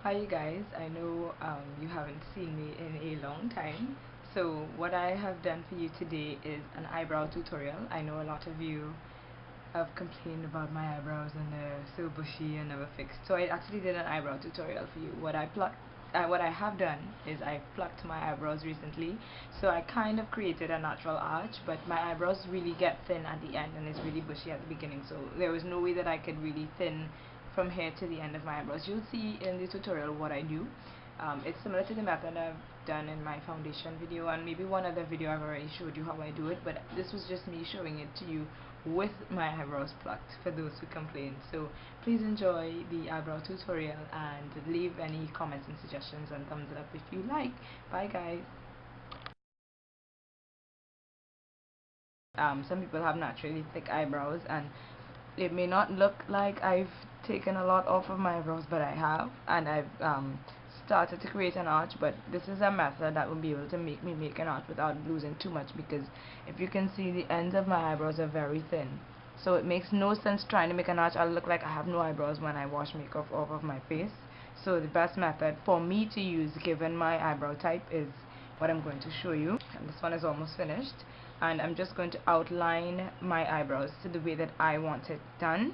Hi you guys, I know you haven't seen me in a long time, so what I have done for you today is an eyebrow tutorial. I know a lot of you have complained about my eyebrows and they're so bushy and never fixed, so I actually did an eyebrow tutorial for you. What I have done is I plucked my eyebrows recently, so I kind of created a natural arch, but my eyebrows really get thin at the end and it's really bushy at the beginning, so there was no way that I could really thin from here to the end of my eyebrows. You'll see in the tutorial what I do. It's similar to the method I've done in my foundation video, and maybe one other video I've already showed you how I do it, but this was just me showing it to you with my eyebrows plucked for those who complain. So please enjoy the eyebrow tutorial and leave any comments and suggestions and thumbs up if you like. Bye guys. Some people have naturally thick eyebrows and it may not look like I've taken a lot off of my eyebrows, but I have, and I've started to create an arch, but this is a method that will be able to make me make an arch without losing too much, because if you can see, the ends of my eyebrows are very thin, so it makes no sense trying to make an arch. I'll look like I have no eyebrows when I wash makeup off of my face. So the best method for me to use, given my eyebrow type, is what I'm going to show you. And this one is almost finished, and I'm just going to outline my eyebrows to the way that I want it done.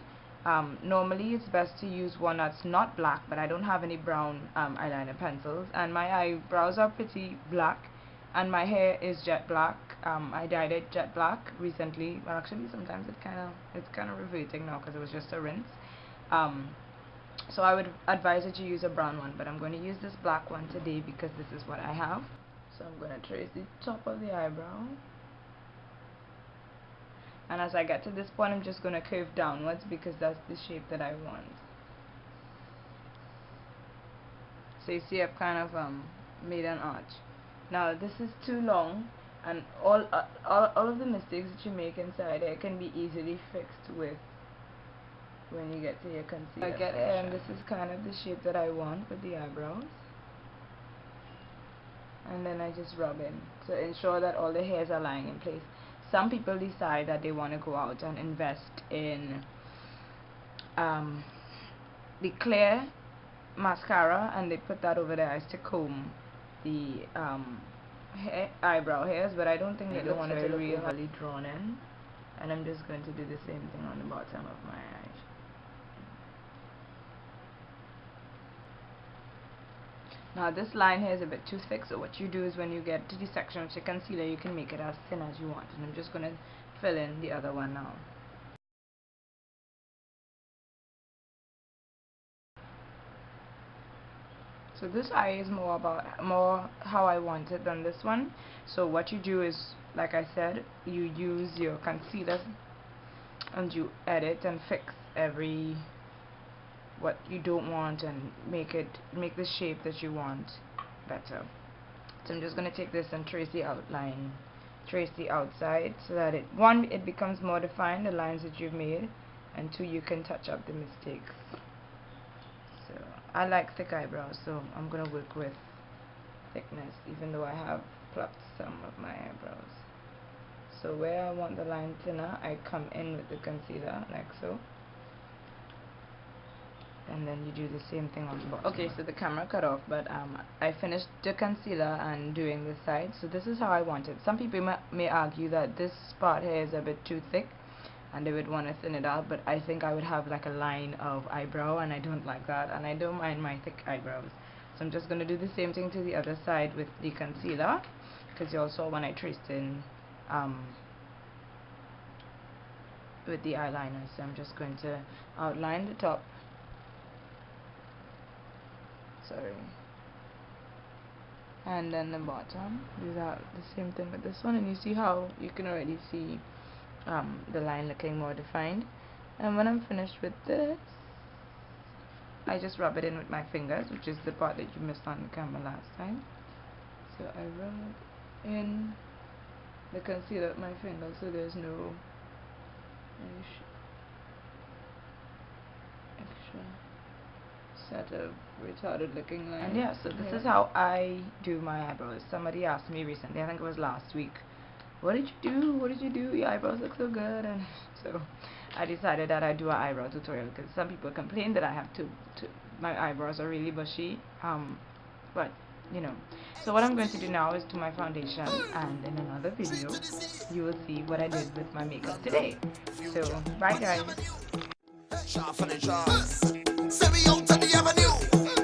Normally it's best to use one that's not black, but I don't have any brown eyeliner pencils, and my eyebrows are pretty black, and my hair is jet black. I dyed it jet black recently. Well, actually sometimes it's kind of reverting now because it was just a rinse. So I would advise that you use a brown one, but I'm going to use this black one today because this is what I have. So I'm going to trace the top of the eyebrow, and as I get to this point I'm just going to curve downwards because that's the shape that I want. So you see I've kind of made an arch. Now this is too long, and all of the mistakes that you make inside it can be easily fixed with when you get to your concealer. I get it, and this is kind of the shape that I want with the eyebrows, and then I just rub in to ensure that all the hairs are lying in place. Some people decide that they want to go out and invest in the clear mascara, and they put that over their eyes to comb the eyebrow hairs, but I don't think they don't want it to look overly drawn in. And I'm just going to do the same thing on the bottom of my eye. Now this line here is a bit too thick, so what you do is when you get to the section of your concealer, you can make it as thin as you want, and I'm just going to fill in the other one now. So this eye is more how I want it than this one. So what you do is, like I said, you use your concealer and you edit and fix every what you don't want and make the shape that you want better. So I'm just going to take this and trace the outline, trace the outside, so that it becomes more defined, the lines that you've made, and two, you can touch up the mistakes. So I like thick eyebrows, so I'm going to work with thickness, even though I have plucked some of my eyebrows. So where I want the line thinner, I come in with the concealer like so, and then you do the same thing on the bottom. Okay, so the camera cut off, but I finished the concealer and doing this side, so this is how I want it. Some people may argue that this part here is a bit too thick and they would want to thin it out, but I think I would have like a line of eyebrow, and I don't like that, and I don't mind my thick eyebrows. So I'm just going to do the same thing to the other side with the concealer, because you all saw when I traced in with the eyeliner. So I'm just going to outline the top, and then the bottom. Do that the same thing with this one, and you see how you can already see the line looking more defined. And when I'm finished with this, I just rub it in with my fingers, which is the part that you missed on the camera last time. So I rub in the concealer with my fingers so there's no extra set of retarded looking lines. And yeah, so this is how I do my eyebrows. Somebody asked me recently, I think it was last week, what did you do? What did you do? Your eyebrows look so good. And so I decided that I'd do an eyebrow tutorial because some people complain that I have my eyebrows are really bushy, but you know. So what I'm going to do now is do my foundation, and in another video you will see what I did with my makeup today. So bye guys. Send me out to the avenue.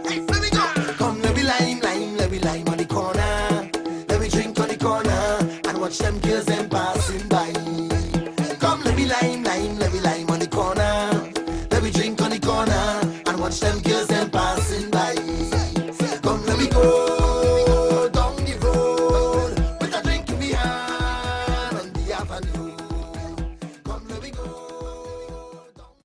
Hey, let me go. Come, let me lime on the corner. Let me drink on the corner and watch them girls.